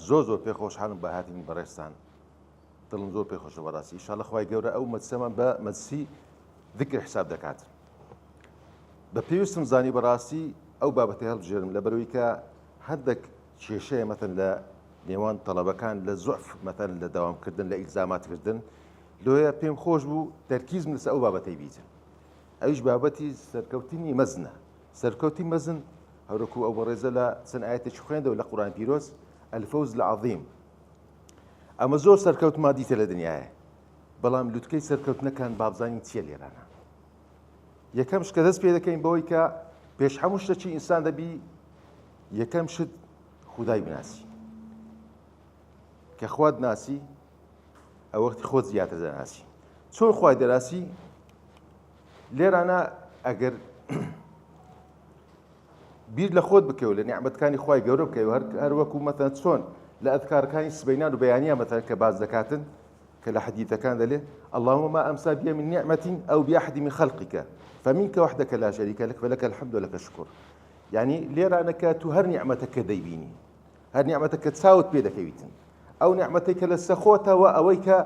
زۆر پێ خۆشحالم بە هاتنی بەڕێستان دڵم زۆر پێ خۆشە بەڕاستی ئینشاڵڵا خوای گەورە ئەو مەجلسەمان بە مەجلسی ذکر حساب دەکات بە پێویستم زانی بەڕاستی ئەو بابەتە هەڵبژێرم لەبەرەوەی کە هەندێک کێشەیە مەتەن لە نێوان تەڵەبەکان لە زوعف مەتەن لە داوامکردن لە ئیلزاماتکردن لۆیە پێم خۆش بوو تەرکیزم لەسەر ئەو بابەتەی بیتن ئەویش بابەتی سەرکەوتنی مەزنە سەرکەوتی مەزن هەوڕکو ئەو بەڕێزە لە چەند ئاەتێکی خوێندەوە لە قورئان پیرۆز الفەوز العەظیم ئەمە زۆر سەرکەوتمان دیتە لە دنیاە بەڵام لوتکەی سەرکەوتنەکان بابزانین چیە لێرانە یەکەم شکە دەست پێ دەکەین بەوەی کە پێش هەموو شتێکی ئینسان دەبی یەکەم شت خودای بناسی کە خوات ناسی ئەو وەختی خۆت زیاتر دەناسی چۆن خوای دەناسی لێرانە ئەگەر بیر لە خۆت بکەوە لە نیعمەتەکانی خوای گەورە بکەوە هەر وەکو مەتەن چۆن لە ئەذکارەکانی سبەینان و بەیانیە مەتەن کە باز دەکاتن کە لە حەدیثەکان دەلێ اللهم ما أمسى بي من نعمة أو بأحد من خلقك فمنك وحدك لا شريك لك فلك الحمد ولك الشكر يعني لێرانە کە تو هەر نیعمەتەکە دەیبینی هەر نیعمەتەکە چاوت پێ دەکەویتن ئەو نیعمەتێکە لە سەخۆتەوە ئەوەی کە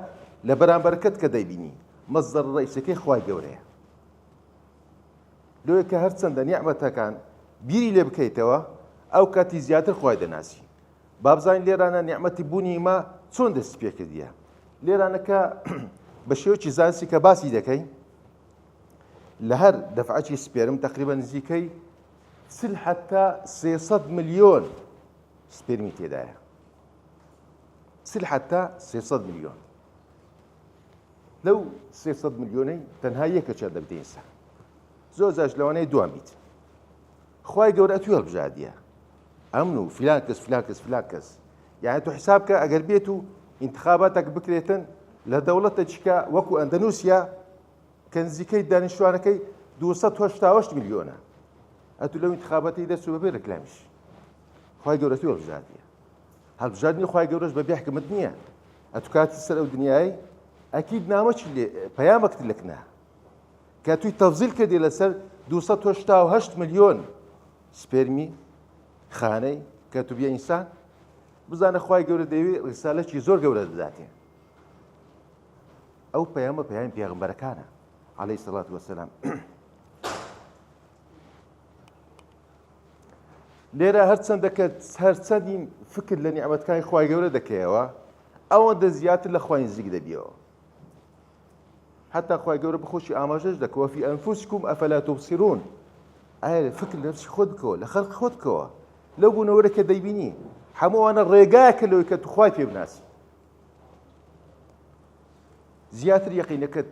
لە بەرامبەرەکەت کە دەیبینی مەصدەر ڕئیسەکەی خوای گەورەیە لۆیە کە هەر چەندە نیعمەتەکان بیری لێ بکەیتەوە ئەو کاتی زیاتر خوای دەناسی بابزانین لێرانە نیعمەتی بوونی ما چۆن دەست پێ کردیە لێرانە کە بە شێوەیەکی زانستی کە باسی دەکەین لە هەر دەفعەتی سپێرم تقریبا نزیکەی 40 حتا 300 ملیۆن سپێرمی تێدایە 40 حتا 300 ملیۆن لەو 300 ملیۆنەی تەنها یەکەچە دەبدەینسا زۆر جاش لەوانەیە دوام بیت خوای گەورە ئەتوی هەڵبژاردیە ئەمن و فلان کەس فلان کەس فلان کەس یعنی تو حساب کە ئەگەر بێت و انتخاباتێک بکرێتن لە دەوڵەتێکە وەکو ئەندەنووسیا کە نزیکەی دانیشتوانەکەی 288 ملیۆنە ئەتو لەو انتخاباتی دەست و بەبێ ڕێکلامیش خوای گەورە ئەتوی هەڵبژاردیە هەڵبژاردنی خوای گەورەش بەبێ حکمت نییە ئەتو کاتی سەر ئەو دنیای ئەکید نامەچی لێ پەیامەکت لەکنە کە توی تەفزیل کردی لەسەر 288 ملیۆن سپێرمی خانەی کە تو بیا ئینسان بزانە خوای گەورە دەیوێت ڕسالەکی زۆر گەورە بداتێ ئەو پەیامە پەیامی پێغەمبەرەکانە عەلەیهی سەڵات وەسەلام لێرە هەرچەندە کە هەرچەندین فکر لە نیعمەتەکانی خوای گەورە دەکەیەوە ئەوەندە زیاتر لە خوای نزیک دەبیەوە حتا خوای گەورە بخۆشی ئاماژەش دەکەوە فی ئەنفوسکم ئەفەلا توبصرون ئایا فکر لە نفسی خۆت بکەوە لە خەڵقی خۆت بکەوە لەو بوونەوەرە کە دەیبینی هەمووانە ڕێگایەکە لەوەی کە تو خوای پێ بناسی زیاتر یەقینەکەت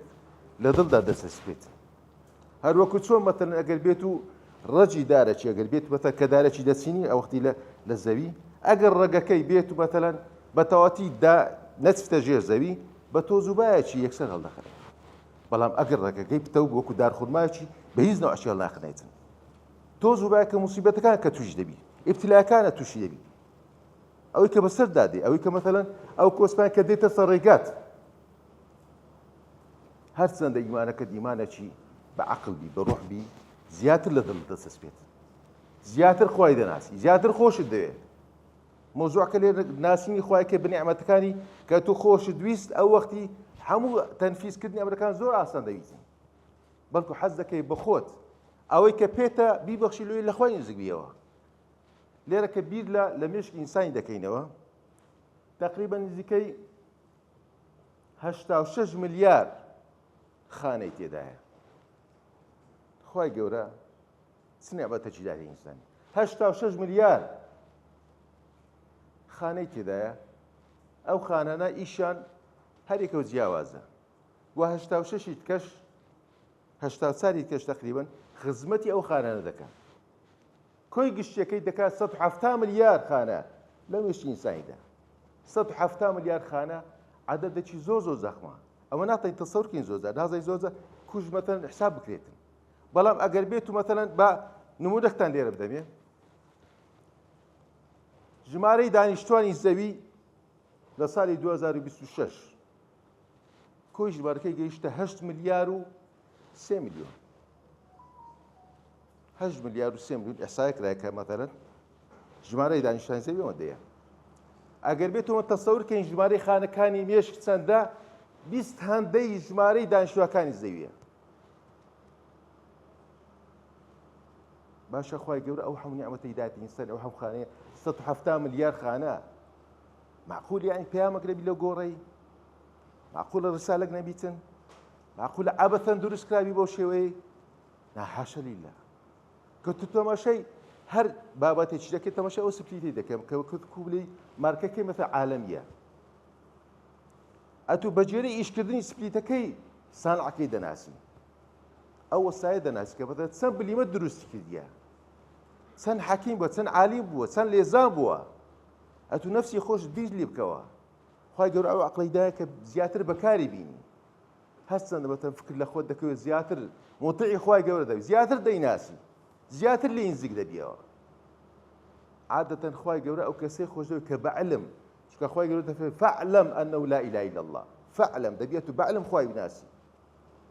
لە دڵدا دەسەسپێت هەر وەکو چۆن مەتەن ئەگەر بێت و ڕەجی دارەکی ئەگەر بێت بەتە کە دارەکی دەچینی ئەو وەختی لە زەوی ئەگەر ڕێگەکەی بێت و مەتەلەن بە تەواتی نەچفتە ژێر زەوی بە تۆزوبایەکی یەکسەر هەڵدەخەنێت بەڵام ئەگەر ڕێگەکەی بتە و وەکو دارخورمایەکی بە هیچ نەوع ئەشیاء ناخنێتن تۆزوبایە کە موسیبەتەکان کە توش دەبی ئیبتیلاکانە تووشی دەبی ئەوەی کە بەسەر دادێ ئەوەی کە مەتەلەن ئەو کۆسپان کە دێتە سەر ڕێگات هەر چەندە ئیمانەکەت ئیمانێکی بە عەقڵ بی بە ڕوح بی زیاتر لە دڵت دەسەسپێت زیاتر خوای دەناسی زیاتر خۆشت دەوێت مۆزوعکە لێ ناسینی خوای کە بنیعمەتەکانی کە تو خۆشت دویست ئەو وەختی هەموو تەنفیزکردنی ئەمرەکان زۆر ئاسان دەویستن بەڵکو حەز دەکەی بە خۆت ئەوەی کە پێتە بیبەخشی لێ لە خوای نزیک بیەوە لێرە کە بیر لە مێشکی ئینسانی دەکەینەوە تقریبا نزیکەی 86 ملیار خانەی تێدایە خوای گەورە چ نیعمەتێکی داهی ئینسانی 86 ملیار خانەی تێدایە ئەو خانانە ئیشان هەرێکەوە جیاوازە و 86 کەش 84 کەش تقریبا خزمەتی ئەو خانانە دەکات کۆی گشتەکەی دەکات 170 ملیار خانە لەو مێشکی ئینسانیدا 170 ملیار خانە عەدەدێکی زۆر زەخمە ئەوە ناتوانین تەسەوڕ بکەین زۆرجار نازانین زۆرجار کوژ مەتەن حساب بکرێتن بەڵام ئەگەر بێت و مەتەلەن بە نمونەکتان لێرە بدەمێ ژمارەی دانیشتوانی زەوی لە ساڵی 2026 کۆی ژمارەکەی گەیشتە 8 ملیار و 3 ملیۆن 8 ملیار و 3 ملیۆن ئەحسایە کرایە کە مەتەلەن ژمارەی دانیشتوانی زەوی ئەوەندەیە ئەگەر بێتەوە تەسەورکەین ژمارەی خانەکانی مێشک چەندە 20 هەندەی ژمارەی دانیشتووەکانی زەویە. باشە خوای گەورە ئەو هەموو نیعمەتەی داتی ئینسان ئەو هەموو خانەیە 170 ملیار خانە معقول یانی پەیامێک نەبی لەو گۆڕەی؟ معقولە ڕسالەک نەبیتن؟ معقولە عەبەثەن دروست کرابی بەو شێوەیە؟ ناحاشە لیلە. کە تو تەماشای هەر بابەتێکی دەکەیت تەماشای ئەو سپلیتی دەکەم کە کوبلی مارکەکەی مەثە عالەمیە. ئەتو بەجێرەی ئیشکردنی سپلیتەکەی سانعەکەی دەناسی. ئەو وەسایە دەناسی کە بەدە چەند بلیمە دروستی کردیە، چەند حەکیم بووە، چەند عالیم بووە، چەند لێزان بووە. ئەتو نەفسی خۆش بیر لێ بکەوە. خوای گەورە ئەو عەقڵەیدایە کە زیاتر بەکاری بینی. هەستن بەتەن فکر لە خۆت دەکەوێت زیاتر مۆتیعی خوای گەورە دەبی، زیاتر دەیناسی، زیاتر لێ نزیک دەبیەوە. عادەتەن خوای گەورە ئەو کەسەی خۆش دەوێت کە بەعلم، چونکە خوای گەورە دەفێت فەعلەم ئەنەو لا ئیلاهە ئیلا الله، فەعلەم دەبێت و بەعلم خوای بناسی.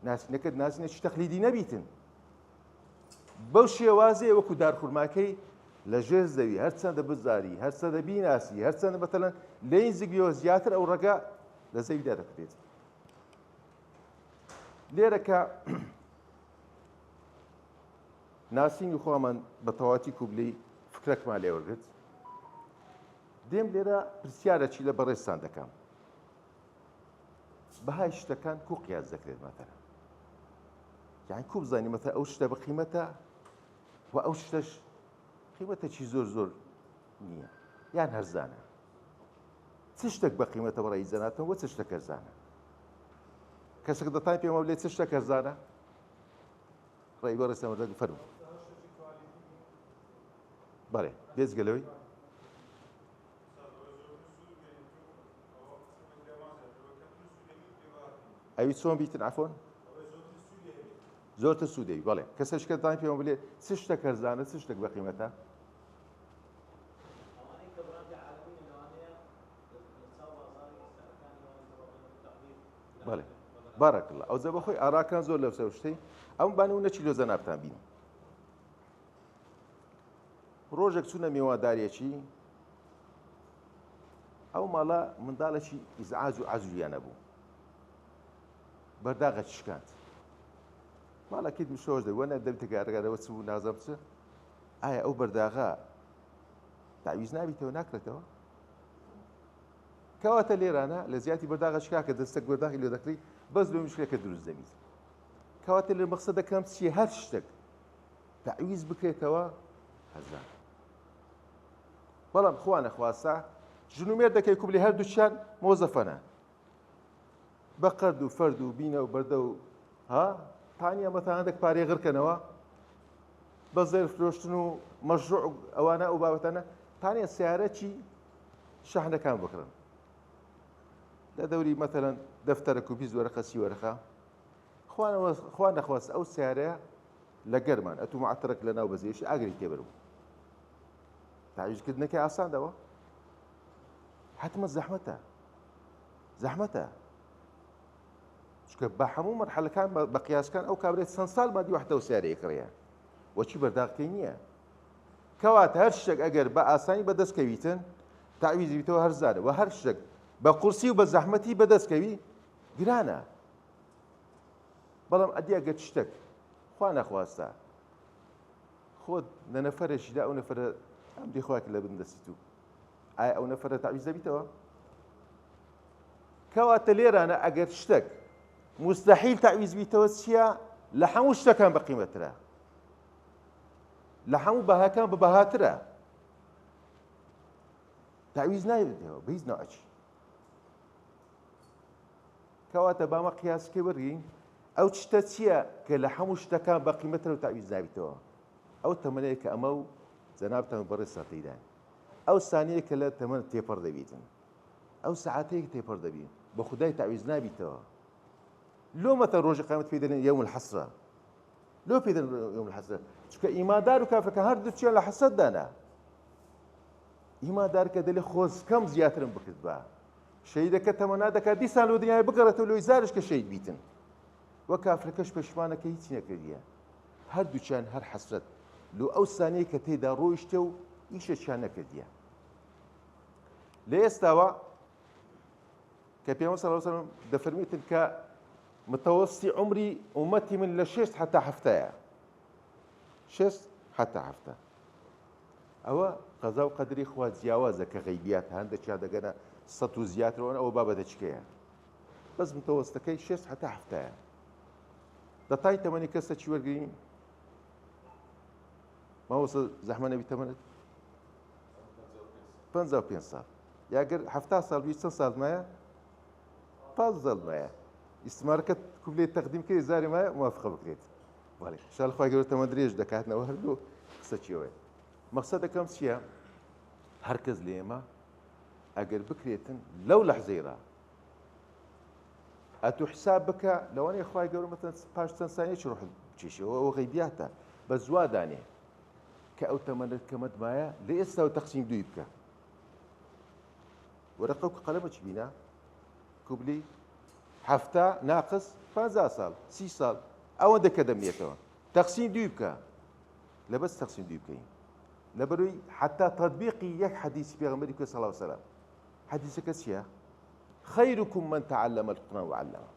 ناسینەکەت ناسینێکی تەقلیدی نەبیتن. بەو شێوازەیە وەکو دارخورماکەی لەژێر زەوی هەرچەندە بزاری، هەرچەندە بیناسی، هەرچەندە بەتەلەن لێ نزیک بێەوە زیاتر ئەو ڕێگە لە زەویدا دەکرێت. لێرەکە ناسینی خۆمان بە تەواتی کوبلەی فکرەکمان لێوەرگرت. دێم لێرە پرسیارەکی لە بەڕێستان دەکەم. بەهای شتەکان کو قیاس دەکرێت مەتەلا؟ یعنی کو بزانین مەتەلا ئەو شتە بەقیمەتە و ئەو شتەش قیمەتێکی زۆر زۆر نییە یان هەرزانە. چ شتێک بەقیمەتە بەڕێی زەناتن و چ شتێک هەرزانە؟ کەسێک دەتانی پێم بڵێ چ شتێک هەرزانە؟ ڕێی بەڕێستان وەردەگرت فەرموو. بەڵێ بێجگەلەوەی ئەوی چۆن بیتن عەفۆن؟ زۆرتر سوودەوی. بەڵێ کەسێکە دەتانی پێم بڵێ چ شتێک هەرزانە چ شتێک بەقیمەتە؟ بەڵێ بارەکڵڵا. ئەو جە بەخۆی ئاراکان زۆر لەو سەر شتەی ئەم بانە و نەچیلۆ زەنابتان بینی. ڕۆژێک چوونە میوادارێکی ئەو ماڵە منداڵێکی ئیزعاج و عەجولیان نەبوو. بەرداغە چشکاند. ماڵەکەی دووشەوەش دەی وەنە دەبتە گارەگارەوە چ بوو نازەم چ؟ ئایا ئەو بەرداغا تعویز نابیتەوە ناکرێتەوە؟ کەواتە لێرانە لە زیاتی بەرداغە چکا کە دەستەک بەرداغی لێ دەکڕی بەس لێ مشکلەکە دروست دەبیت. کەواتە لێ مەقسەد دەکەم چیە هەر شتێک تعویز بکرێتەوە هەرزان. بەڵام خوا نەخواستا ژن و مێرد دەکەی کوبلی هەردووچیان مۆزەفەنە. بە قەرد و فەرد و بینە و بەردە و تانیا مەتەنانێک پارێ غڕکەنەوە بە زێر فرۆشتن و مەشروع ئەوانە ئەو بابەتانە تانیا سیارەکی شەحنەکان بکڕن. لە دەوری مەتەلەن دەفتەرە و 20 وەرەقە 30 وەرەقە خوا نەخواست ئەو سیارەیە لە گەرمان ئەتو معتەرەک لە ناو بەزێشی ئاگری تێبەربوو. تعویزکردنەکەی ئاساندەوە حتممە زەحمەتە. چکە بە هەموو مەرحەلەکان بە قیاسکان ئەو کابرێت چەند ساڵ مادی وەحدەوە سیارەیە کڕیە وەچی بەرداغکەی نییە. کەواتە هەر شتێک ئەگەر بە ئاسانی بەدەستکەویتن تعویزی بیتەوە هەرزانە و هەر شتێک بە قورسی و بە زەحمەتی بەدەستکەوی گرانە. بەڵام ئەدی ئەگەر شتێک خوا نەخواستە خۆت لە نەفەرێکیدا ئەو نەفەرە ئەمری خواکە لە بندەسیت و ئایا ئەو نەفەرە تعویز دەبیتەوە؟ کەواتە لێرانە ئەگەر شتێک مستحیل تعویز بیتەوە چییە؟ لە هەموو شتەکان بەقیمەترە، لە هەموو بەهاکان بە بەهاترە. تعویز نایبێتەوە بە هیچ ناوەچی. کەواتە بامە قیاسکەی وەرگین ئەو شتە چییە کە لە هەموو شتەکان بەقیمەترە و تعویز نابیتەوە؟ ئەو تەمەنەیە کە ئەمە و جەنابتان بەڕێز ساتەیدان ئەو سانەیە کە لە تەمەن تێپەڕ دەبیتن، ئەو سەعاتەیە کە تێپەڕ دەبین بە خودای تعویز نابیتەوە. لۆ مەتە ڕۆژی قیامەت پێی دەڵێن یەوم الحەسرە، لۆ پێی دەڵێن یەوم الحەسرە، چونکە ئیماندار و کافرەکە هەردووچیان لە حەسەددانا. ئیماندار کە دەڵێ خۆزکەم زیاترم بکرد بە شەهیدەکە تەمەنا دەکات دیسان لۆ دنیای بگەڕێتەوە لۆی زارش کە شەهید بیتن، وە کافرەکەش پەشمانەکە هیچی نەکردیە. هەردووچیان هەر حەسرەت لۆ ئەو سانەیە کە تێیدا ڕۆیشتە و ئیشەکیان نەکردیە. لە ئێستاوە کە پێغەمبەر صلی الله علیه وسلم دەفەرمیتن کە متوسطی عمری ئومەتی من لە 6 حتا 7 6 حتا 7 ئەوە قەزا و قەدری خوا جیاوازە کە غەیبیات هەندێکیان دەگەنە 100 و زیاترەوە ئەوە بابەتە چکەیە بەس متوسطەکەی 6 حتا 7 دەتای تەمەنی کەسە چی وەرگین ماوەسە زەحمە نەبی تەمەنت 55 ساڵ یاگەر 70 ساڵ بی چەند ساڵ مایە 15 مایە ئیسمارەکەت کوبلێت تەقدیم کردی زاری مایە موافقە بکرێت وەڵێ شال خوا گەورە تەمە درێژ دەکاتنەوە هەردوو قسە چیەوەیە مەقسەدەکەم چییە هەر کەس لە ئێمە ئەگەر بکرێتن لەو لەحزەیڕا ئەتوو حساب بکە لەوانەیە خوای گەورە مەتەن پاش چەند سانیەکی ڕۆح بچێشەوە ئەوە غەیبیاتە بە زوادانێ کە ئەو تەمەنت کەمەت مایە لە ئێستا و تەقسیم دوی بکە وەرەقە و قەلەمە چی بینە کوبلی 7 ناقص 15 ساڵ 30 ساڵ ئەوەندە کە دەمێتەوە تەقسیم دوی بکە لەبەس تەقسیم دوی بکەین لەبەروی حتا تطبیقی یەک حەدیثی پێغەمبەری صلی الله علیه وسلم حەدیثەکە چییە خيركم من تعلم القرآن وعلمه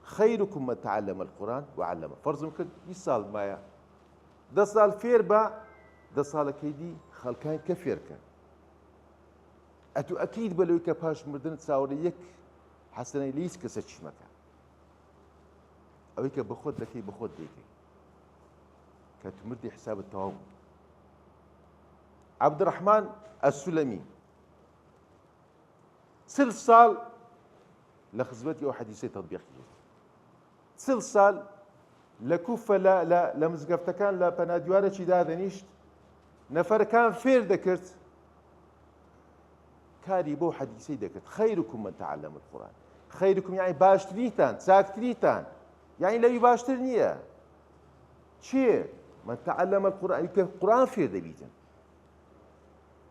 خيركم من تعلم القرآن وعلمه فرض ممكن 20 سال مايا 10 سال فير با 10 سال كيدي خلكان كفيركا اتو اكيد بلوي كباش مردن تساوريك حسني ليس كسچ مكا اويك بخود لكي بخود ديكي كتمردي حساب التوام عبد الرحمن السلمي 6 سال لخزمتي وحديثي تطبيقية 6 سال لكوفة لا لمزقفتكان لا بناديوارة شي دادنيشت نفر كان فير ذكرت كاري بو حديثي ذكرت خيركم من تعلم القرآن خيركم يعني باشتريتان ساكتريتان يعني لا يباشترنية شيء من تعلم القرآن يمكن القرآن فير دبيتن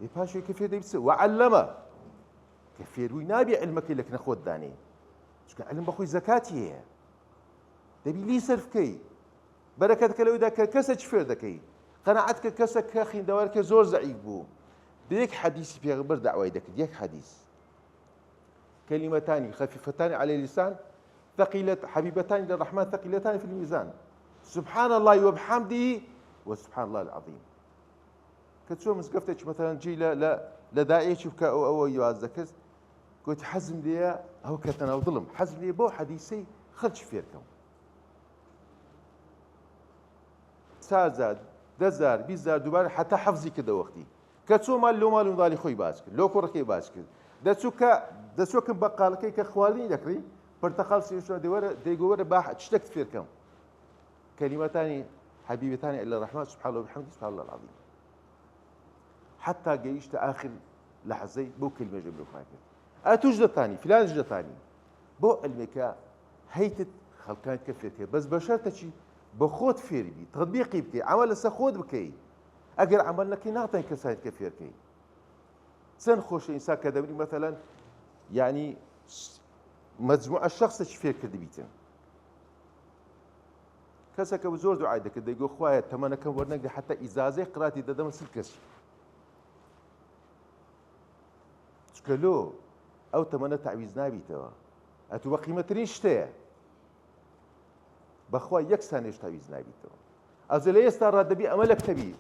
يباشو كفير دبيتن وعلمه كفيروي نابي علمك لك نخود داني شكون علم بخوي زكاتي هي دبي لي صرف كي بركتك لو دا كسج فير دكي قناعتك كسك كاخي دوارك زور زعيق بو ديك حديث في غبر دعوه دك ديك حديث كلمتان خفيفتان على اللسان ثقيلة حبيبتان للرحمن ثقيلتان في الميزان سبحان الله وبحمده وسبحان الله العظيم كتشوف مسقفتك مثلا جي لا داعي تشوف او يوازكس قلت حزم لي هو كتنا وظلم حزم لي بو حديثي خرج فيركم سازاد دزار بيزار دوباره حتى حفظي كده وقتي كتسو مال لو مال ضالي خوي باسك لو كركي باسك دسوك بقالكي كخوالين ذكري برتقال سيشو ديغور باح تشتكت فيركم كلمتان حبيبتان الى الرحمن سبحان الله وبحمده سبحان الله العظيم حتى جيشت اخر لحظه بو كلمه جمله فاكر اتوجد ثاني فلان جد ثاني بو علمك هيت خلقان كفيك بس بشرتك بخود فيربي تطبيقي بكي عمل سخود بكي اگر عملنا كي نعطي كسايد كفير كي سن خوش انسان كدبري مثلا يعني مجموعه الشخص فير كدبيتن كسك بزور دعاء دك ديغو خويا تمنى كم ورنك حتى ازازه قراتي ددم سلكس شكلو او تمنى تعويز نابيتوا اتو قيمه ريشته بخوا يكسان ايش تعويز نابيتوا ازل يستر دبي املك تبي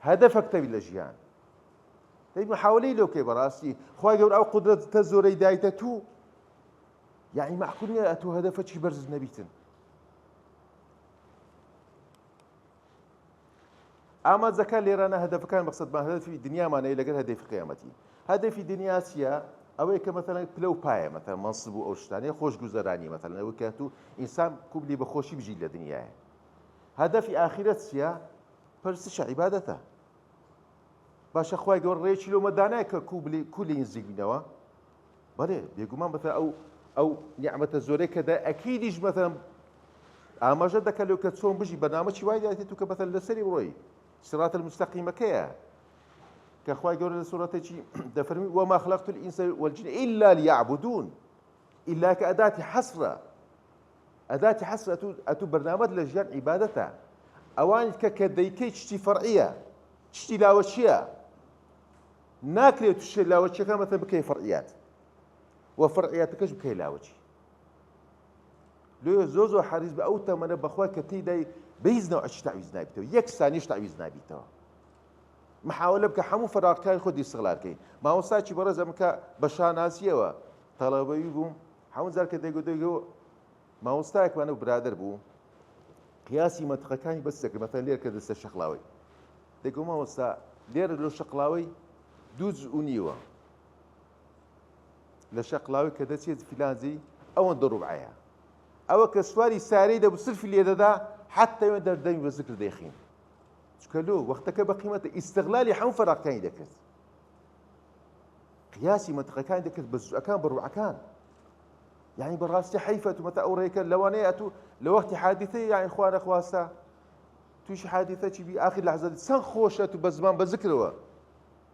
هدفك تبي لجيان طيب محاولي لو كي براسي خويا يقول او قدره تزوري دايتتو يعني معقول اتو هدفك شي برز نبيتن اما زكاه اللي رانا هدف كان مقصد ما هدف في الدنيا ما نيلقى هدف قيامتي هدف في دنيا سيا او مثلا بلو باي مثلا منصب او شتاني خوش گزاراني مثلا او كاتو انسان كوبلي بخوشي بيجي للدنيا هدف اخرت سيا برسش عبادته باش اخويا يقول ريش لو مداناك كوبلي كل ينزق بنوا بله بيقوم مثلا او نعمه الزوري كذا اكيد يج مثلا اما جدك لو كتصوم بيجي برنامج وايد اتيتو مثلا لسري بروي صراط المستقيم كيا كأخوي يقول سورة شيء دفرمي وما خلقت الإنس والجن إلا ليعبدون إلا كأداة حسرة أداة حسرة أتو برنامج لجان عبادته أوان كديكي تشتي فرعية تشتي لاوشية ناکرێت تووشێ لاوەچیەکە مەتەن بکەی فەرعیات و فەرعیاتەکەش بکەی لاوەچی لێ زۆر حریص بە ئەو تەمەنە بەخوا کە تێدای بەهیچ نەوعێکی تعویز نابیتەوە یەک سانیش تعویز نابیتەوە محاولە بکە هەموو فەراغەکانی خۆت ئیستیغلالکەی مامۆستاکی بەڕێز ئەمکە بە شاناسیەوە تەڵەبەوی بووم هەموو جار کە دەیگوتەوە مامۆستایەکمانە و برادەر بوو قیاسی مەنتیقەکانی بەس دەکرد مەتەن لێرە کە دەستە شەقڵاوی دەیگوت مامۆستا لێرە لە شەقڵاوی دوو جزء نیوە لە شەقڵاوی کە دەچێت فیلانجی ئەوەندە ڕوبعەیە ئەوە کە سواری سارەی دەبوو سرفی لێ دەدا حتى وێن دەردەمی بە ذکر دەیخین چکە لۆ وەختەکە بە قیمەتە ئیستیغلالی هەموو فەراغەکانی دەکرد قیاسی مەنتیقەکانی دەکرد بە جزئەکان بە ڕوبعەکان يعني بەڕاستی حیفەت و مەتە ئەو ڕێکە لەوانەیە ئەتوو لە وەختی حادثەی یعنی خوا نەخواستە تووشی حادثەی بی ئاخر لەحزە چەند خۆشە و بە زمان بە ذکرەوە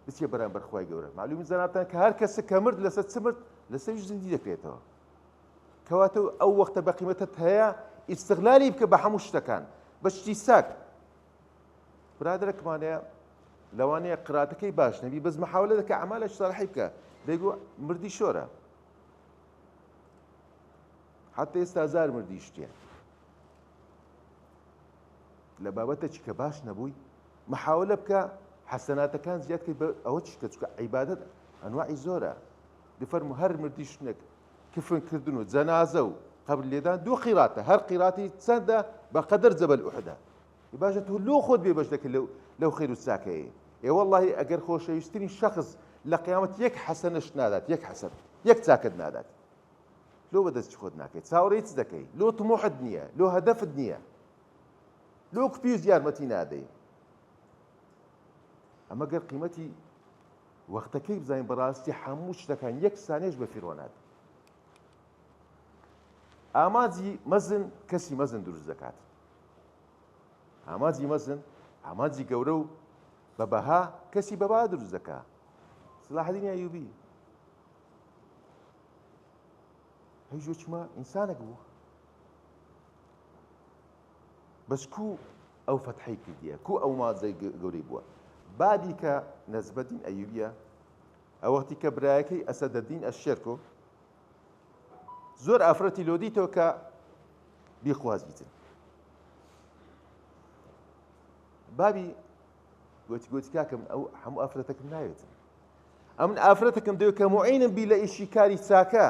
بچێ بەرامبەر خوای گەورە معلومی زاناتان کە هەر کەسە کە مرد لەسەر چ مرد لەسەریش زیندی دەکرێتەوە کەواتە ئەو وەختە بە قیمەتت هەیە ئیستیغلالی بکە بە هەموو شتەکان بە شتی ساک برادرێکمانەیە لەوانەیە قراتەکەی باش نەبی بەس محاولە دەکە ئەعمالێکی ساڵحی بکە دەیگو مردی شۆرە حتى ئێستا زار مردی شتیە لە بابەتێکی کە باش نەبووی محاولە بکە حەسەناتەکان زیادکەی بە ئەوە چکە چکە عیبادەت ئەنواعی زۆرە دەفەرموو هەر مردی شتێک کفنکردن و جەنازە و قبر لێدان دوو قیراتە هەر قیراتی چەندە بەقەدەر جەبەل ئوحدە باشە تۆ لۆ خۆت بێ بەش دەکرد لەو خێر و چاکەیە ئێ وەڵڵاهی ئەگەر خۆشەویستترین شەخص لە قیامەت یەک حەسەنەش نادات یەک حەسەن یەک چاکت نادات لۆ بەدەستی خۆت ناکەیت چاوەڕێی چ دەکەی لۆ تمۆحت نییە لۆ هەدەفت نییە لۆ کوپی یارمەتی نادەی ئەمە گەر قیمەتی وەختەکەی بزانین بەڕاستی هەموو شتەکان یەک سانێش بە فیڕۆ نات ئاماجی مەزن کەسی مەزن دروست دەکات ئاماجی مەزن ئاماجی گەورە و بە بەها کەسی بەبا دروست دەکات سلاح الدین ئەیوبی هیچ وەچمە ئینسانێک بوو بەس کو ئەو فەتحەی کردیە کو ئەو مازەی گەورەی بووە بعدی کە نەزبەدین ئەیوبیە ئەو وەختی کە برایەکەی ئەسەدەدین ئەشێرکۆ زۆر ئافرەتی لۆدیتەوە کە بیخوازیتن بابی گوتی کاکەم ئەو هەموو ئافرەتەکەم ناوێتن ئەمن ئافرەتەکەم دەوێت کە موعینم بی لە ئیشی کاری چاکە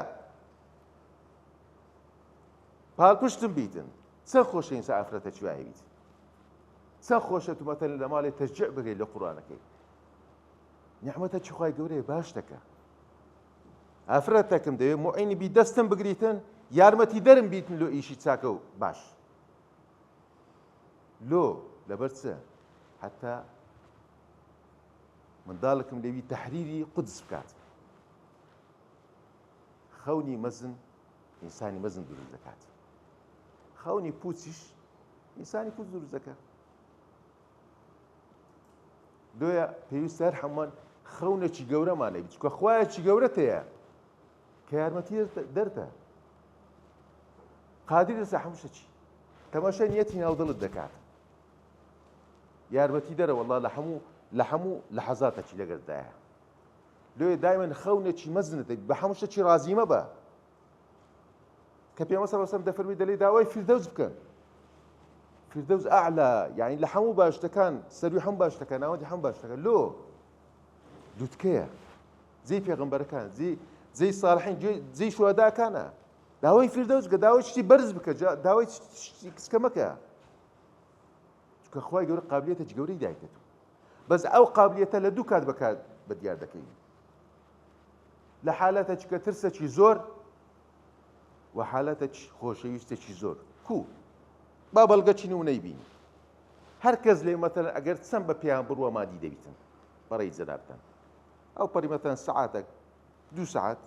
پاڵپشتم بیتن چەند خۆشە ئینسان ئافرەتە چوایە بیت چەند خۆشە تو مەتەن لە ماڵێ تەشجیع بگەیت لە قورئانەکەی نیعمەتە چی خوای گەورەیە باش دەکە ئافرەتەکەم دەوێت موعینی بی دەستم بگریتن یارمەتی دەرم بیتن لۆ ئیشی چاکە و باش لۆ لەبەر چە حتا منداڵێکم لەوی تەحریری قودس بکات خەونی مەزن ئینسانی مەزن دروست دەکات خەونی پوچیش ئینسانی پوچ دروست دەکات دوایە پێویستە هەر هەمووان خەونێکی گەورەمان هەبێت چونکە خوایەکی گەورەت هەیە کە یارمەتی دەردە قادر لەسەر هەموو شتێکی تەماشای نیەتی ناودڵت دەکات یارمەتی دەرە وەڵڵا لە هەموو لەحەزاتێکی لەگەردایە لێ دایمەن خەونێکی مەزنت بە هەموو شتێکی ڕازی مەبە کە پێغەمبەر صلی الله علیه و سلم دەفەرمی دەڵێ داوای فیردەوس بکەن فیردەوس ئەعلا یعنی لە هەموو باشتەکان سەروی هەموو باشتەکان ناوەندی هەموو باشتەکان لۆ دووتکەیە جێی پێغەمبەرەکان جێی ساڵحین جێی شوهەداکانە داوای فیردەوس بکە داوای شتی بەرز بکە داوای شتی کچکە مەکە چونکە خوای گەورە قابلیەتێکی گەورەی دایکێت بەس ئەو قابلیەتە لە دوو کات بەکار بەدیار دەکەین لە حالەتێکی کە ترسێکی زۆر و حالەتێکی خۆشەویستێکی زۆر کو با بەڵگەچین و نەیبینی هەر کەس لێ مەتەلەن ئەگەر چەند بە پێیان بڕوە مادی دەبیتن بەڕێی جەنابتان ئەو پەری مەتەلەن سەعاتێک 2 ساعات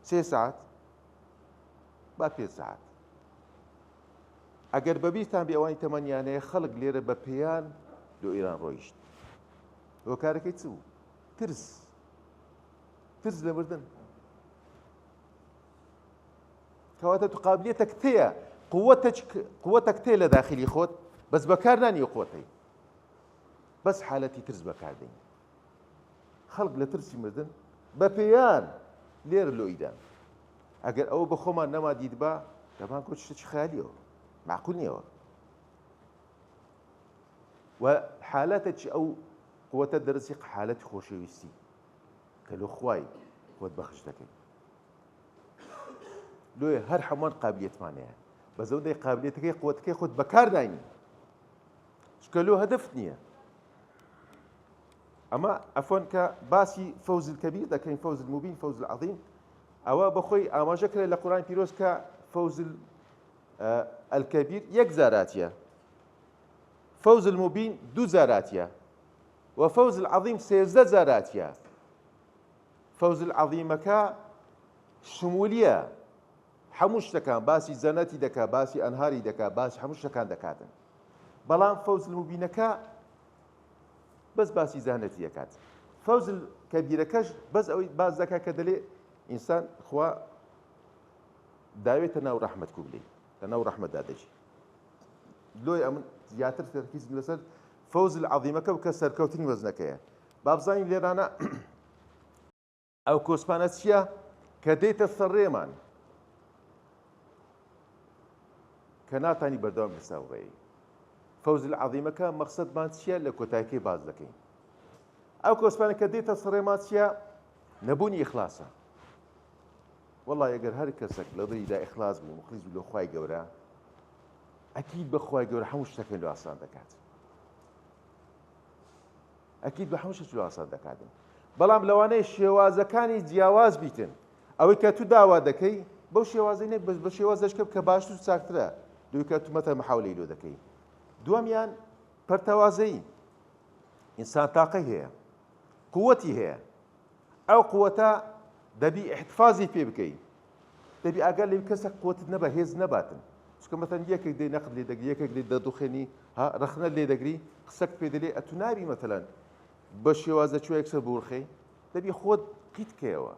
3 ساعات با 5 ساعات ئەگەر بەبیستان بێ ئەوانی تەمەنیانەیە خەڵک لێرە بە پێیان لۆ ئێران ڕۆیشت ئەوە کارەکەی چ بوو ترس لە مردن کەواتە تو قابلیەتێک تەیە قووەتێک تێ لە داخلی خۆت بەس بەکار نانیە قووەتەی بەس حالەتی ترس بەکاردەین خەڵک لە ترسی مردن بە پێیان لێرە لۆیدان ئەگەر ئەوە بە خۆمان نەما دیتبا دەمان کۆ شتێکی خەیالیەوە معقول نییەوە و حالەتێکی ئەو قووەتە دەرسی حالەتی خۆشەویستی کە لە خوای خۆت بەخش دەکەیت لۆیە هەر هەمووان قابلیەتمانەیە بە زەودەی قابلیەتەکەی قووەتەکەی خۆت بەکارداینی چکە لۆ هەدەفت نییە ئەمە ئەفۆن کە باسی فەوز الکەبیر دەکەین فەوز المبین فەوز العەظیم ئەوە بەخۆی ئاماژە کرێت لە قورئانی پیرۆز کە فەوز الکەبیر یەک زاراتیە فەوز المبین دوو زاراتیە و فەوز العەظیم سێزدە زاراتیە فەوز العەظیمەکە شمولیە هەموو شتەکان باسی زەنەتی دەکات باسی ئەنهاری دەکات باسی هەموو شتەکان دەکاتن بەڵام فەوز المبینەکە بەس باسی زانەتی دەکات فەوز کەبیرەکەش بەس ئەوەی باز دەکات کە دەڵێ ئینسان خوا داوێتە ناو ڕەحمەت کوبلێ لە ناو ڕەحمەتدا دەژی لۆی ئەمن زیاتر تەرکیز لەسەر فەوز العەظیمەکە و کە سەرکەوتنی وەزنەکەیە با بزانین لێرانە ئەو کۆسپانە چییە کە دێتە سەرڕێمان کە ناتانی بەردەوام لەساوڕێی فەوز العەظیمەکە مەقسەدمان چییە لە کۆتاییەکەی باز دەکەین ئەو کۆسپانە کە دێتە سەرڕێمان چییە نەبوونی ئیخلاسە وەڵڵی ئەگەر هەر کەسێک لە دڵیدا ئیخلاس بوو مخلیص بوو لە خوای گەورە ئەکید بە خوای گەورە هەموو شتەکەی لە ئاسان دەکات ئەکید بە هەموو شتێک لە ئاسان دەکاتن بەڵام لەوانەیە شێوازەکانی جیاواز بیتن ئەوەی کە تو داوا دەکەی بەو شێوازەی نێ بە شێوازەشکە کە باشتر و چاکترە دوی کە تو مەتە محاولەی لۆ دەکەی دووەمیان پەرتەوازەیی ئینسان تاقەی هەیە قووەتی هەیە ئەو قووەتە دەبی احتفازی پێ بکەیت دەبی ئەگەر لێ کەسێک قووەتت نەبە هێز نەباتن چکە مەتەن یەکێک دێ نەقد لێ دەگری یەکێک لێ دەدوخێنی ڕخنە لێ دەگری قسەک پێ دەلێ ئەتو نابی مەتەلەن بە شێوازە چوە یەکسەر بورخەی دەبی خۆت قیت کەیەوە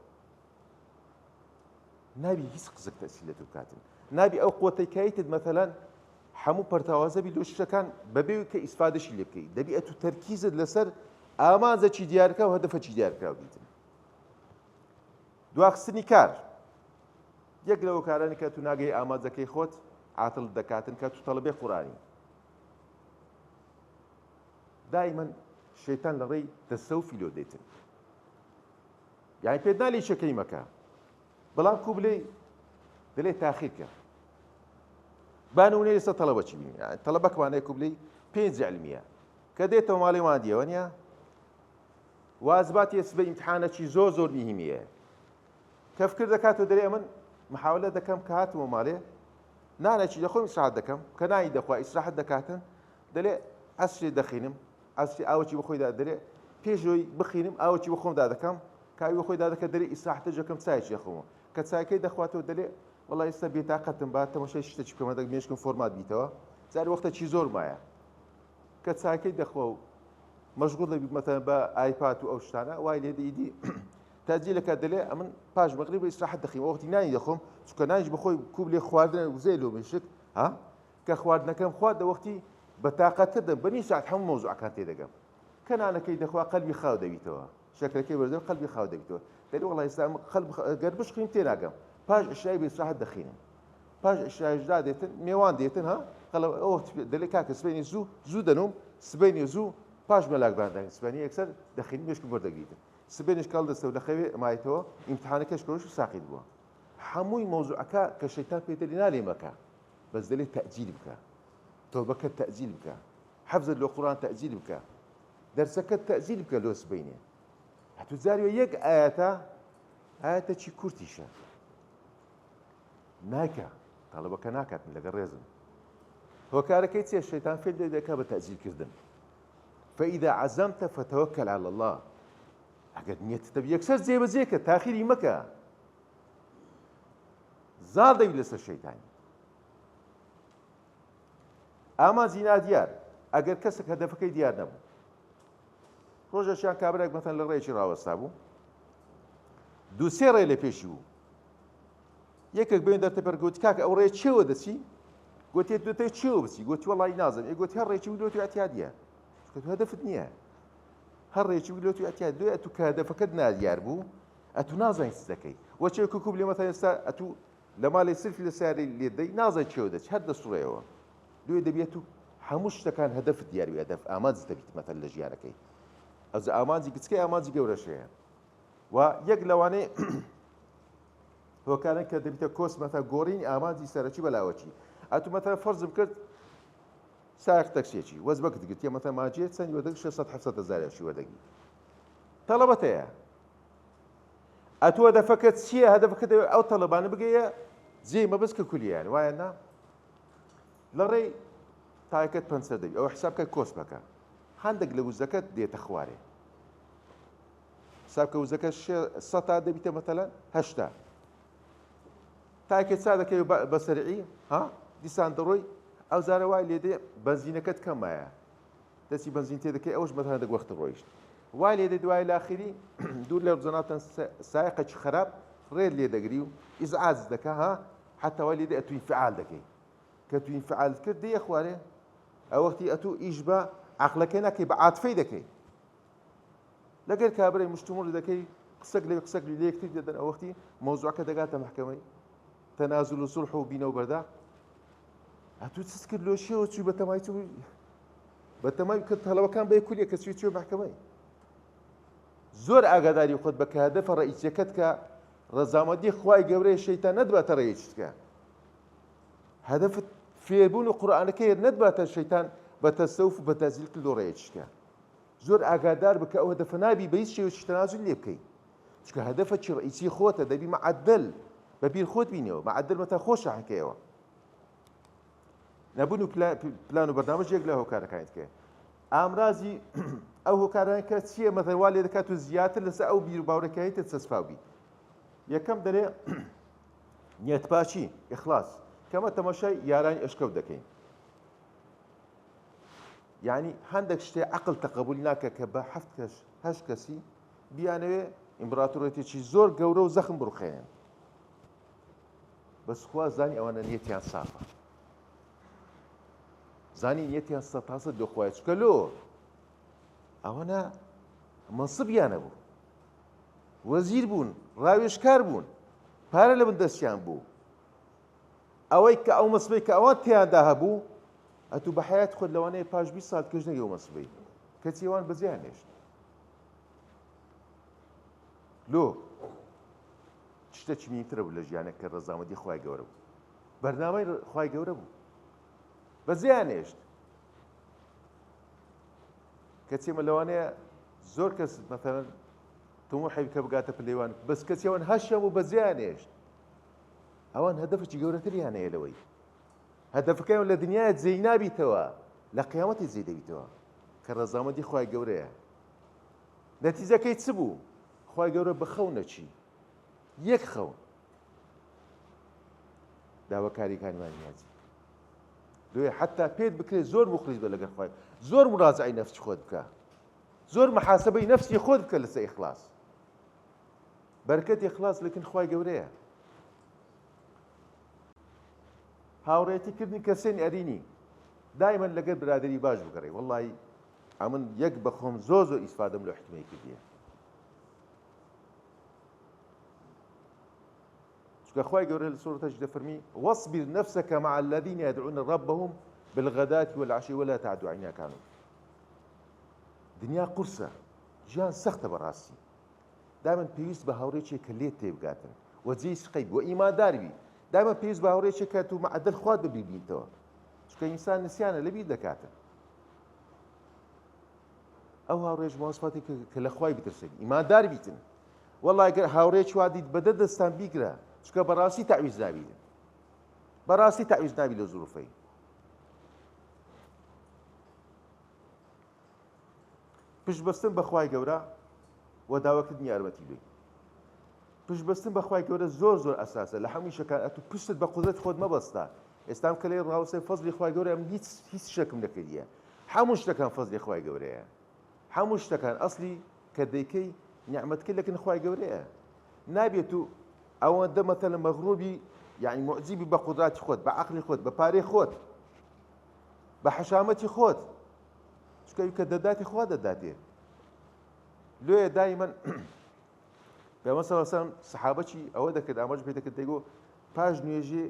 نابی هیچ قسەک تەسیل لە تو بکاتن نابی ئەو قووەتەی کایتت مەتەلەن هەموو پەرتەوازە بی لۆ شتەکان بەبێ کە ئیسفادەشی لێ بکەیت دەبی ئەتو تەرکیزت لەسەر ئامانجێکی دیارکە و هەدەفەکی دیارکراو بیتن دواخستنی کار یەک لەوە کارانی کە تو ناگەی ئامانجەکەی خۆت عاتڵ دەکاتن کە تو تەڵەبێ قورئانی دائیمەن شەیتان لە ڕێی تەسەوفی لۆ دێتن یعنی پێت ناڵێ شەکەی مەکە بەڵام کوو بلێ دەلێ تاخیرکە بانونێ ئێستا تەڵەبەچی بین تەڵەبەکمانەیە کوو بلێ 5 علمیە کە دێتەوە ماڵی وان دیەوە نیە وازباتی سبە ئیمتحانەکی زۆر میهمیە کە فکر دەکاتەوە دەرێ من محاولە دەکەم کە هاتمەوە ماڵێ نانێکی دەخۆم ئیسراحەت دەکەم کە نانی دەخوا ئیسراحەت دەکاتن دەلێ ئەسری دەخینم ئەسری ئاوەکی بەخۆیدا دەرێ پێشەوەی بخینم ئاوەکی بەخۆمدا دەکەم کاوی بەخۆیدا دەکە دەرێ ئیسراحەتە جەکەم چایەکی دەخۆمەوە کە چایەکەی دەخواتەوە دەلێ وەڵی ئێستا بێتاقەتم با تەماشای شتێکی بکەمە دەک مێشکم فۆرمات بیتەوە زاری وەختێکی زۆر مایە کە چایەکەی دەخوا و مەشغوڵ دەبی مەتەن بە ئایپات و ئەو شتانە وای لێ دەیدی تاجیلەکە دەلێ ئەمن پاش مەغریب ئیسراحەت دەخیم وەختی نانی دەخۆم چونکە نانیش بەخۆی کوب لێ خواردنە وزەی لۆ مێشک ها کە خواردنەکەم خوارد دەوەختی بە تاقەتتر دەم بەنی ساعت هەموو مەوزوعەکان تێدەگەم کە نانەکەی دەخوا قەلبی خاو دەبیتەوە شەکرەکەی وەردە قەلبی خاو دەبیتەوە دەری وەڵی ئێستا قەلب گەر بشخین تێناگەم پاش ئیشای بە ئیسراحەت دەخینم پاش ئیشایشدا دێتن میێوان دێتن ها دەلێ کاکە سبەینی زوو دەنوم سبەینی زوو پاش مەلاکبانداین سبەینی یەکسەر دەخینی مێشکم وەردەگریتن سبەینیش کاڵ دەستەوە لەخەوێ مایتەوە ئیمتحانەکەش کۆش و ساقیت بووە هەمووی مەوزوعەکە کە شەیتان پێدەری نالێ مەکە بەس دەلێ تەعجیل بکە تۆبەکەت تەعجیل بکە حەفزت لە قورئان تەعجیل بکە دەرسەکەت تەعجیل بکە لۆ سبەینێ هەتوو جاریوە یەک ئاەتەکی کورتیشە ناکە تەڵەبەکە ناکاتن لەگەڵ ڕێزم هۆکارەکەی چێ شەیتان فێر دەکە بە تەعجیلکردن فەئیدا عەزەمتە فەتەوەکەل عەلە الله ئەگەر نیەتت دەبی یەکسەر جێبەجێکە تاخیری مەکە زاڵ دەبی لەسەر شەیتانی ئامانجی نادیار ئەگەر کەسێک هەدەفەکەی دیار نەبوو ڕۆژێکیان کابرایەک مەتەن لە ڕێکی ڕاوەستا بوو دوو سێ ڕێ لە پێشی بوو یەکێک بێن دەرتەپەر گوتی کاکە ئەو ڕێ چێوە دەچی گوتی دوتەی چێوە بچی گوتی وەڵی نازم گوتی هەر ڕێکی و دۆتی ئەتیادیە چکە تو هەدەفت نییە هەر ڕێکی لۆ تو ئەتیا دوێ ئەتو کە هەدەفەکەت نادیار بوو ئەتو نازانیت چ دەکەی وەچێ کوکوب لێ مەتە ئێستا ئەتو لە ماڵی سرفی لە سیارەی لێ دەی نازانیت چێوە دەچ هەر دەسوڕێەوە دوێ دەبێت و هەموو شتەکان هەدەفت دیاروی هەدەف ئامانج دەبیت مەتەل لە ژیانەکەی ئەوز ئامانجی کچکەی ئامانجی گەورەشەیە و یەک لەوانەیە هۆکارن کە دەبیتە کۆس مەتە گۆڕین ئامانجی سەرەکی بەلاوەچی ئەتو مەتە فەرزم کرد ساق تەکسێکی وەزبەکت گرتیە مەتە ماجێت چەند وەدەگی 600 هەزارێکی وەدەگی تەڵەبەت هەیە ئەتو هەدەفەکەت چییە هەدەفەکەت ئەو تەڵەبانە بگەیە جێ مەبەست کە کولیان وایە نا لە ڕێی تایەکەت پەنسەر دەبی ئەوە حسابکە کۆس بکە هەندێک لە وزەکەت دێتە خوارێ حسابکە وزەکە 100 دەبیتە مەتەلەن 80 تایەکەت چا دەکەی بە سەرعی ها دیسان دەڕۆی ئەو زارە وای لێ دێ بەنزینەکەت کەمایە دەستی بەنزین تێ دەکەی ئەوش مەتەلەن هەندێک وەخت ڕۆیشت وای لێ دێ دوای لاخیری دوور لە ڕزاناتەن سایقەکی خراپ ڕێر لێ دەگری و ئیزعاج دەکە ها حتا وای لێ دێ ئەتو ئینفعال دەکەی کە تو ئینفعالت کرد دێ خوارێ ئەو وەختی ئەتو ئیش بە عەقلەکەی ناکەی بە عاتفەی دەکەی لەگەر کابرای مشتومڕ دەکەی قسەک لێ لێ یەکتر دەدەن ئەو وەختی مەوزوعەکە دەگاتە محکەمەی تەنازل و سولح و بینەوە بەردا ئەتو چ کرد لۆشیەوە چووی بەتەمای چووی بەتەمای کە تەڵەبەکان بە یەکولیە کە چوی محکەمەی زۆر ئاگاداری خۆت بە کە هەدەفە ڕئیسیەکەت کە ڕەزامەندی خوای گەورەی شەیتان نەدباتە ڕێیەکە هەدەفت فێربوون و قورئانەکەی نەدباتە شەیتان بە تەسەوف و بە تەزیل کردو ڕێیەکە زۆر ئاگادار بکە ئەو هەدەفە نابی بە هیچ شێوەیەکی تەنازل لێ بکەی چکە هەدەفەکی ڕئیسی خۆتە دەبی مەعەدەل بەبیر خۆت بینەوە مەعەدەل مەتە خۆشە حەکەیەوە نەبوون و پلان و بەرنامەجێک لە هۆکارەکانت کە ئامرازی ئەو هۆکاران کە چییە مەتەوا لێ دەکات و زیاتر لەسەر ئەو بیر و باوەڕێکاییتت چەسپاوبی یەکەم دەرێ نیەتپاچی ئیخلاس کەمە تەماشای یارانی ئەشکەوت دەکەین یعنی هەندێک شتێ عەقڵ تەقەبولی ناکە کە بە 7 کەسی بیانەوێ ئیمپراتۆریەتێکی زۆر گەورە و زەخم بڕوخێنن بەس خوا زانی ئەوانە نیەتیان سافە زانی نیەتیان سەتاسە دۆخوایە چکە لۆ ئەوەنە مەنسبیانە بوو وەزیر بوون ڕاوێژکار بوون پارە لە بندەستیان بوو ئەوەی کە ئەو مەسبەی کە ئەوان تیاندا هەبوو ئەتوو بە حیات خۆت لەوانەیە پاش 20 ساڵ کەژنەگە ئەو مەسبەی کەچی ئەوان بەجیان هێشت لۆ شتێکی میترە بوو لە ژیانە کە ڕەزامەندی خوای گەورە بوو بەرنامەی خوای گەورە بوو بەجیان هێشت کەچێمە لەوانەیە زۆر کەس مەتەلەن تۆمۆحی کە بگاتە پلەیوان بەس کەسی ئەوان هەشیان و بەجیان هێشت ئەوان هەدەفێکی گەورەتریان هەیە لەوەی هەدەفەکەیان لە دنیاە جێی نابیتەوە لە قیامەتی جێی دەبیتەوە کە ڕەزامەندی خوای گەورەیە نەتیجەکەی چ بوو خوای گەورە بە خەو نەچی یەک خەو داواکاریەکانیمان نیازی دوێ حتا پێت بکرێت زۆر مخلیص بە لەگەڵ خوای زۆر مراجعەی نەفسی خۆت بکە زۆر محاسبەی نەفسی خۆت بکە لەسەر ئیخلاس بەرەکەتی ئیخلاس لەکن خوای گەورەیە هاوڕێتیکردنی کەسێن ئەرینی دایمەن لەگەر برادری باش بگەڕێ وەڵڵی ئەمن یەک بە خۆم زۆر ئیسفادەم لە حکمەی کردیە چکە خوای گەورە لە سوورەتەش دەفەرمی وەصبر نەفسەکە مع الذین یدعون ربهم بالغداة والعشي ولا تعد عیناک عنهم دنیا قورسە ژیان سەختە بەڕاستی دایمەن پێویست بە هاوڕێکێک کە لێت تێبگاتن وەجێی سقەی بووە ئیماندار بی دایمەن پێویست بە هاوڕێکێک کە تو مەعەدەل خوات ببینیتەوە چکە ئینسان نسیانە لەبیر دەکاتن ئەو هاوڕێژ مواصفاتی کە لە خوای بترسێت ئیماندار بیتن وەڵڵای گەر هاوڕێکی وا دیت بەدە دەستان بیگرە چکە بەڕاستی تەعویز نابی بەڕاستی تەعویز نابی لە زوروفەی پشتبەستن بە خوای گەورە و داواکردنی یارمەتی لێ پشتبەستن بە خوای گەورە زۆر ئەساسە لە هەموو شتەکان ئەتوو پشتت بە قودرەت خۆت مەبەستە ئێستام کە لێ ڕاوسەی فەزلی خوای گەورە ئەم هیچ شەکم نەکردیە هەموو شتەکان فەزلی خوای گەورەیە هەموو شتەکان ئەسلی کە دەیکەی نیعمەتکە لەکن خوای گەورەیە نابێت و ئەوەندە مەتەلە مەغروبی یعنی معجبی بە قودراتی خۆت بە عەقلی خۆت بە پارەی خۆت بە حەشامەتی خۆت چکە کە دەداتی خوا دەداتێ لێ دایمەن پێغەمبەر صلی الله علیه و سلم سەحابەی ئەوە دەکرد ئاماژ پێ دەکرد دەیگۆ پاش نوێژێ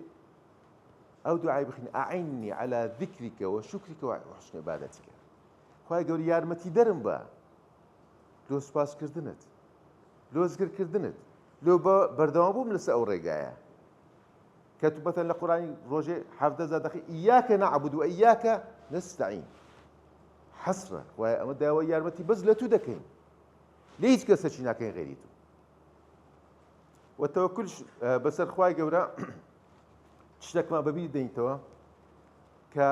ئەو دوعای بخین ئەعیننی عەلا ذیکریکە وەشوکریکە وحسن عیبادەتیکە خوای گەورە یارمەتی دەرم بە لۆ سوپاسکردنت لۆ زگرکردنت لۆ بەردەوام بووم لەسەر ئەو ڕێگایە کە تو بەتەن لە قورئانی ڕۆژێ 17 دەقی ئیاکە نەعبود و ئیاکە نەستەعین حەسرە وایە ئەمە داوای یارمەتی بەس لە تو دەکەین لێ هیچ کەسەکی ناکەین غێری تو وەتەوەکل بەسەر خوای گەورە شتێکمان بەبیر دەینتەوە کە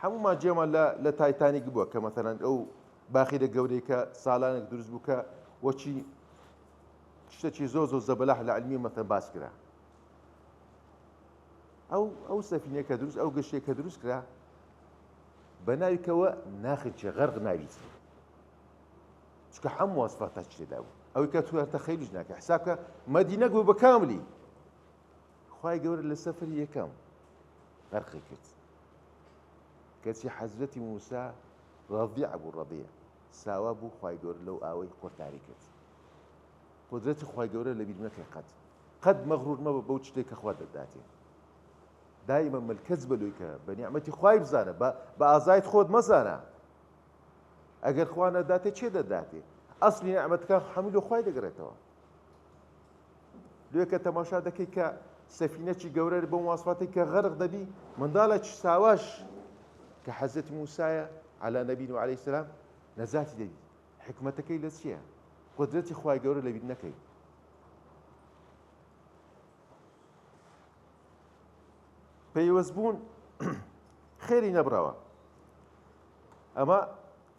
هەمومان جێمان لە تایتانیک بووە کە مەتەلەن ئەو باخیرە گەورەی کە ساڵانێک دروست بوو کە وەچی شتێکی زۆر زەبەلاح لە عەلمی مەتەن باس کرا ئەو سەفینەیە کە دروست ئەو گەشتێک کە دروست کرا بە ناویکەوە ناخچێ غەرق ناویت چکە هەموو وەسفاتە تێدا بوو ئەوەی کە تو هەر تەخەیلیش ناکە حسابکە مەدینە بوو بە کاملی خوای گەورە لە سەفەری یەکەم غەرقی کرد کەچی حەزرەتی موسا ڕەضیع بوو ڕەضیع ساوا بوو خوای گەورە لەو ئاوەی قورتاری کرد قودرەتی خوای گەورە لە بیر نەکەی قەت مەغروور مەبە بەو شتێک کە خوا دەداتێ دائما ملکەز بەلوی کە بە نیعمەتی خوای بزانە بە ئازایت خۆت مەزانە ئەگەر خوا نەداتێ چێ دەداتێ ئەسلی نیعمەتەکان هەموو لە خوای دەگرێتەوە لێ کە تەماشا دەکەی کە سەفینەی گەورە بە مواسفاتی کە غەرق دەبی منداڵێکی ساواش کە حەزرەتی موسایە عەلا نەبینا و عەلەیهی سەلام نەجاتی دەبی حکمەتەکەی لە چییە قودرەتی خوای گەورە لە بیر نەکەی پەیوەستبوون خێری نەبراوە ئەمە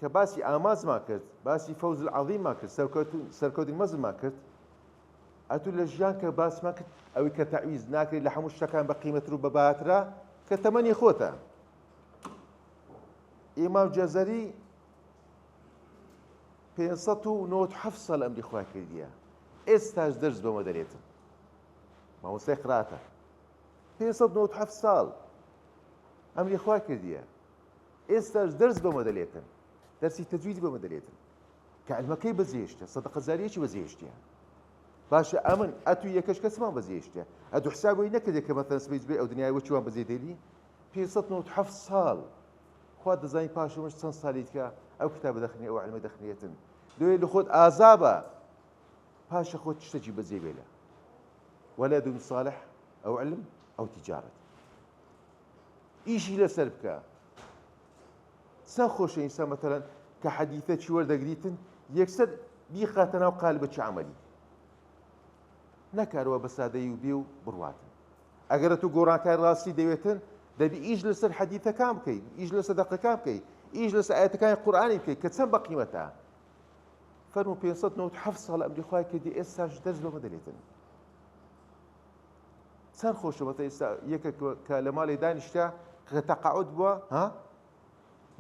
کە باسی ئامازمان کرد باسی فەوز العەظیممان کرد سەرکەوتنی مەزنمان کرد ئەتوو لە ژیان کە باسمان کرد ئەوەی کە تەعویز ناکرێت لە هەموو شتەکان بە قیمەت و بە باترا کە تەمەنی خۆتە ئیمام جەزەری 597 ساڵ ئەمری خوا کردیە ئێستاش دەرس بەمە دەرێتن مامۆستای قراتە 597 ساڵ ئەمری خوا کردیە ئێستاش دەرس بەمە دەلێتن دەرسی تەجویدی بەمە دەلێتن کە عیلمەکەی بەجێهێشتە سەدەقە جاریەکی بەجێهێشتیە باشە ئەمن ئەتوو یەکەش کەسمان بەجێهێشتە ئەتوو حسابەوەی نەکردێت کە مەتەن سبەی بێ ئەو دنیای وەچوان بەجێدێنی 597 ساڵ خوا دەزانی پاشەوەش چەند ساڵیت کە ئەو کتابە دەخنێ ئەو عیلمە دەخنێتن دوێ لە خۆت ئازابە پاشە خۆت شتێکی بەجێ بێلە وەلەد صالح ئەو علم ئەو تیجارەت ئیشی لەسەر بکە چەند خۆشە ئینسان مەتەلەن کە حەدیثێکی وەردەگریتن یەکسەر بیخاتە ناو قالبەکی عەمەلی نەکارەوە بە سادەیی و بێ و بڕواتن ئەگەرە تو گۆڕانکار ڕاستی دەوێتن دەبی ئیش لەسەر حەدیثەکان بکەیت ئیش لەسەر دەقەکان بکەیت ئیش لەسەر ئاەتەکانی قورئانی بکەیت کە چەند بە قیمەتە فەرموو 597 ساڵ ئەمری خوای کردی ئێستاش دەرس بەمە دەلێتن چەند خۆشە بەتە ئێستا یەکێک کە لە ماڵی دانیشتە کە تەقاعود بووە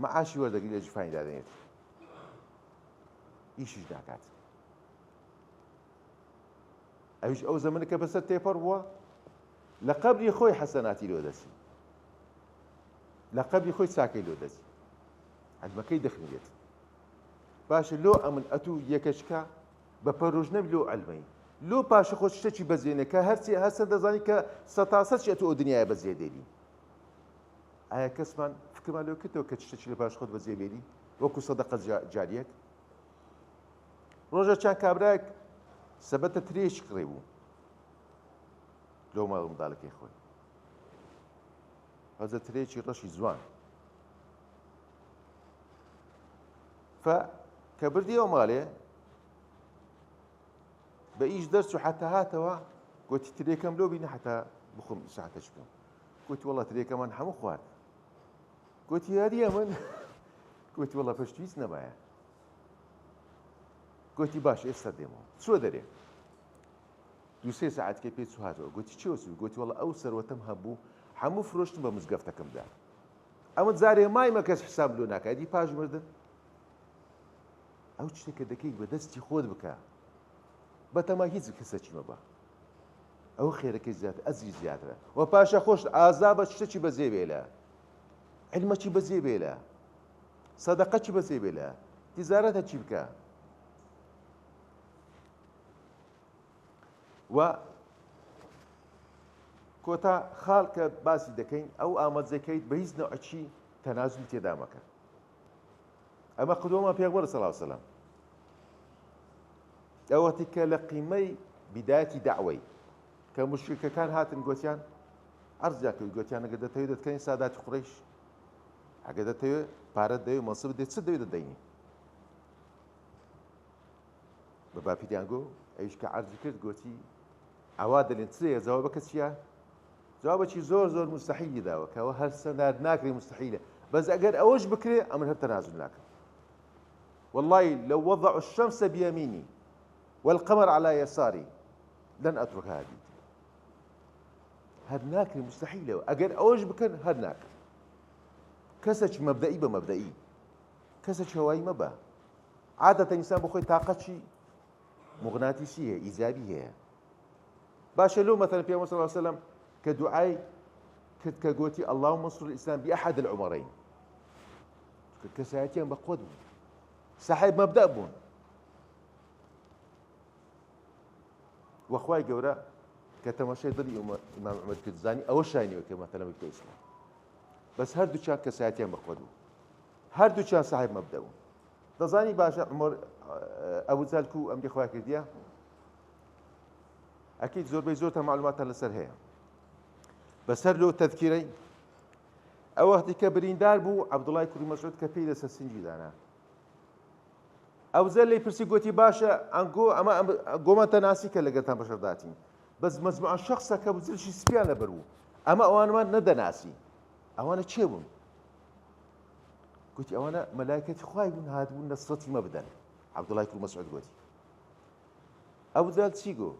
مەعاشی وەردەگری لە جیفانی دادەنێت ئیشیش داکات ئەویش ئەو زەمنە کە بەسەر تێپەڕ بووە لە قەبری خۆی حەسەناتی لۆ دەسی لە قەبری خۆی چاکەی لۆ دەسی عیلمەکەی دەخنێت باشە لۆ ئەمن ئەتوو یەکەشکە بە پەرۆژنەم لۆ عیلمەی لۆ پاشە خۆ شتێکی بەجێنێ کە هەرچی هەسە دەزانی کە سەتاسەدی ئەتوو ئەو دنیایە بەجێدێنی ئایا کەسمان فکرمان لێ کردەوە کە شتێکی لە باش خۆت بەجێبێنی وەکو سەدەقە جاریەک ڕۆژە چند کابرایەک سەبەتە ترێشی کڕێ بوو لەو ماڵ منداڵەکەی خۆی هەزە ترێکی ڕەشی جوان کە بردیەوە ماڵێ بە ئیش دەرچ و حتا هاتەوە گوتی ترێکەم لۆ بینە حتا بخۆم ساعتەش بکەم گوتی وەڵڵا ترێکەمان هەموو خوارد گوتی یاریە من گوتی وەڵڵا پشتویست نەبایە گوتی باش ئێستا دێمەوە چوە دەرێ دو سێ ساعتکە پێ چوو هاتەوە گوتی چی وەسوی گوتی وەڵڵا ئەو سەروەتەم هەبوو هەموو فرۆشتم بە مزگەفتەکەمدا ئەمە جارێ مایمە کەس حساب لۆ ناکە دی پاش مردن ئەو شتێکە دەکەیت بە دەستی خۆت بکە بەتەما هیچ کەسەکی مەبە ئەو خێرەکەی زیاتر ئەزی زیاترە و پاشە خۆش ئازابە شتێکی بەجێ بێلە عیلمەکی بەجێ بێلە سەدەقەکی بەجێ بێلە تیزارەتە چی بکە و کۆتا خاڵ کە باسی دەکەین ئەو ئامادەکەیت بە هیچ نەوعی تەنازل تێدا مەکە. ئەمە قدوەمان پێغەمبەر صلی الله علیه وسلم ئەوەتی کە لە قیمەی بدایەتی داعوەی کە موشریکەکان هاتن گوتیان عەرزیان کرد، گوتیان ئەگەر دەتەوێت دەتکەین ساداتی قوڕەیش، ئەگەر دەتەوێت پارەت دەوێت مەنسەبت دەوێت چ دەوێت دەدەینی. بە باپیریان گۆ ئەویش کە عەرزی کرد گوتی ئەوا دەڵێن چێە جەوابەکە چییە؟ جوابێکی زۆر زۆر مستحیلی داوە کە ئەوە هەر سەنار ناکرێ مستحیلە، بەس ئەگەر ئەوەش بکرێ ئەمن هەر تەنازل ناکەم. والله لو وضعوا الشمس بيميني والقمر على يساري لن أترك هذه. هەر ناکرێ مستحیلەوە، ئەگەر ئەوەش بکەن هەر ناکرێ. کەسێکی مەبدەئی بە مەبدەئی، کەسێکی هەوایی مەبە. عادەتەن ئینسان بۆ خۆی تاقەتی مغناطیسی هەیە، ئیجابی هەیە. باشە لەو مەثەلا پێغەمبەر صلی الله علیه وسلم کە دوعای کرد کە گوتی اللهم انصر الإسلام بأحد العمرين، کەسایەتیان بە قوت بوون، صاحب مەبدە بوون. وەخوای گەورە کە تەماشای دڵی ئیمام ئەحمەد کرد زانی ئەوە شاینەوە کە مەثەلا وەکتە ئیسلام، بەس هەردووچیان کەسایەتیان بە قوت بوون، هەردووچیان صاحب مەبدە بوون. دەزانی باشە عومەر ئەبوجەهل و ئەمری خوا کردیە، ئەکید زۆربەی زۆرتە معلوماتە لەسەر هەیە، بەسەر لەو تەذکیرەی ئەو وەختی کە بریندار بوو عەبدوڵای کوڕی مەسعود کە پێی لەسەر سنگی دانا، ئەبوجەهل لێی پرسی گوتی باشە ئەنگۆ ئەمە گۆمەتە ناسی کە لەگەڵتان بەشەرداتین، بەس مەجموعە شەخسە کە بزرشی سپیان لەبەر بوو، ئەمە ئەوانمان نەدەناسی، ئەوانە چێ بوون؟ گوتی ئەوانە مەلایکەتی خوای بوون، هاتبوون نەسرەتی مە بدەن. عەبدوڵای کوڕی مەسعود گوتی. ئەبوجەهل چی گۆ؟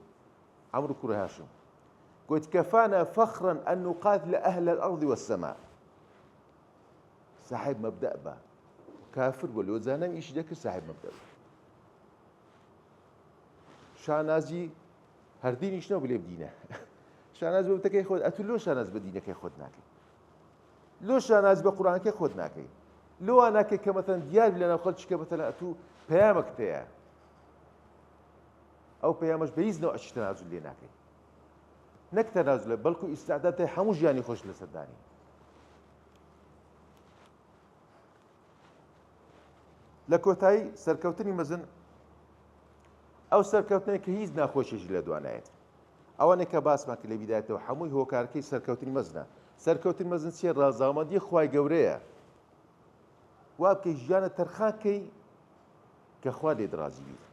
عمرو کوڕی هاشم قلت كفانا فخرا أن نقاتل أهل الأرض والسماء. صاحب مبدأ با كافر ولو زانم إيش ذكر صاحب مبدأ با. شانازي هردين إيش نو بلي بدينه. شاناز ببتك يخود أتلو شاناز بدينك يخود ناكي. لو شاناز بقرآنك يخود ناكي. لو أنا كمثلا ديار لنا خلتش كمثلا أتو بيامك تيا أو بيامش بيزنو أشتنازل لي ناكي. نەک تەنازلە بەڵکو ئیستعداد هەموو ژیانی خۆش لەسەردانی. لە کۆتایی سەرکەوتنی مەزن ئەو سەرکەوتنێک کە هیچ ناخۆشیێکی لە دوانایەت، ئەوانێک کە باسمان کرد لە بیدایەتەوە هەمووی هۆکارەکەی سەرکەوتنی مەزنە. سەرکەوتنی مەزن چیە؟ ڕازاوەندی خوای گەورەیە، وا بکەی ژیانە تەرخانکەی کە خوا لێت ڕازی بیت.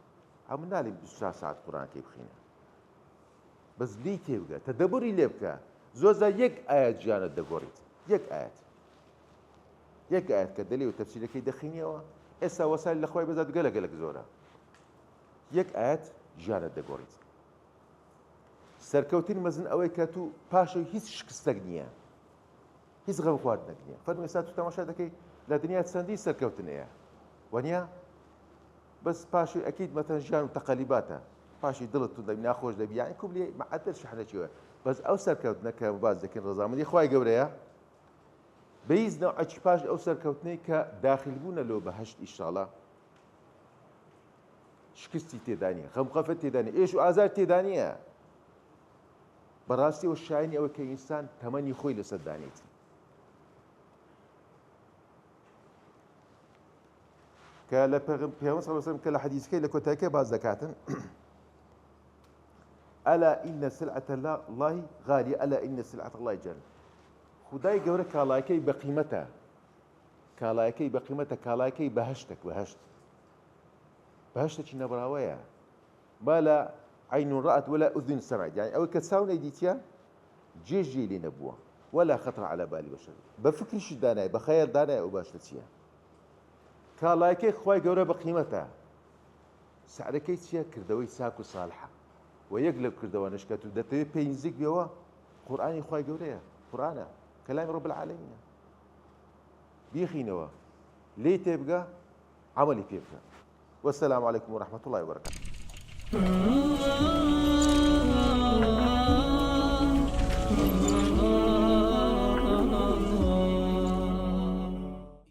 هەموو نالێ 24 ساعت قورئانەکەی بخوێنە، بەس لی تێبگە تەدەبوری لێ بکە. زۆرجار یەک ئایەت ژیانت دەگۆڕیت، یەک ئایەت کە دەلێ و تەفسیرەکەی دەخینیەوە. ئێستا وەسایل لە خوای بەزات گەلە زۆرە، یەک ئایەت ژیانت دەگۆڕیت. سەرکەوتنی مەزن ئەوەی کە تو پاشەوی هیچ شکستەک نییە، هیچ غەم خواردنەک نییە. فەرمووی ئێستا تو تەماشا دەکەی لە دنیا چەندی سەرکەوتنەیە، وەنیا بەس پاشوی ئەکید مەتەن ژیان و تەقەلیباتە، پاشی دڵت تو دەبی ناخۆش دەبی، یعنی کوبلی معەدل شەحنەچیوە. بەس ئەو سەرکەوتنە کە باز دەکەین ڕەزامەندی خوای گەورەیە، بەهیچ نەوعێکی پاش ئەو سەرکەوتنەی کە داخلبوونە لەو بەهەشت ئینشاڵڵا شکستی تێدا نییە، خەمخەفەت تێدا نییە، ئێش و ئازار تێدا نییە. بەڕاستیەوە شایانی ئەوە کە ئینسان تەمەنی خۆی لەسەر دانێت. کە لە پێغەمبەر صلی الله علیه و سلم کە لە حەدیثەکەی لە کۆتاییەکە باز دەکاتن ئەلا ئین سلعة الله غالیە ئەلا ئین سلعة الله جەنە. خودای گەورە کاڵایەکەی بە قیمەتە، کاڵایەکەی بە قیمەتە، کاڵایەکەی بەهەشتێک، بەهەشتێکی نەبراوەیە. ما لا عین رأت ولا أذن سمعت، يعني ئەوەی کە چاو نەیدیتیە جێژی لێ نەبووە، ولا خطر على بال بشر، بە فکریشی دانایە، بە خەیاڵ دانایە ئەو باشتە چییە. کاڵایەکەی خوای گەورە بە قیمەتە. سعرەکەی چییە؟ کردەوەی چاک و ساڵحە. و یەک لە کردەوانش کە تو دەتەوێت پێی نزیک بێەوە قورئانی خوای گەورەیە، قورئانە کەلامی ڕەب العالەمینە. بیخینەوە لێ تێبگە، عەمەلی پێ بکە. وەسەلام عەلەیکوم وەرەحمەتوڵڵاهی وبەرەکاتوه.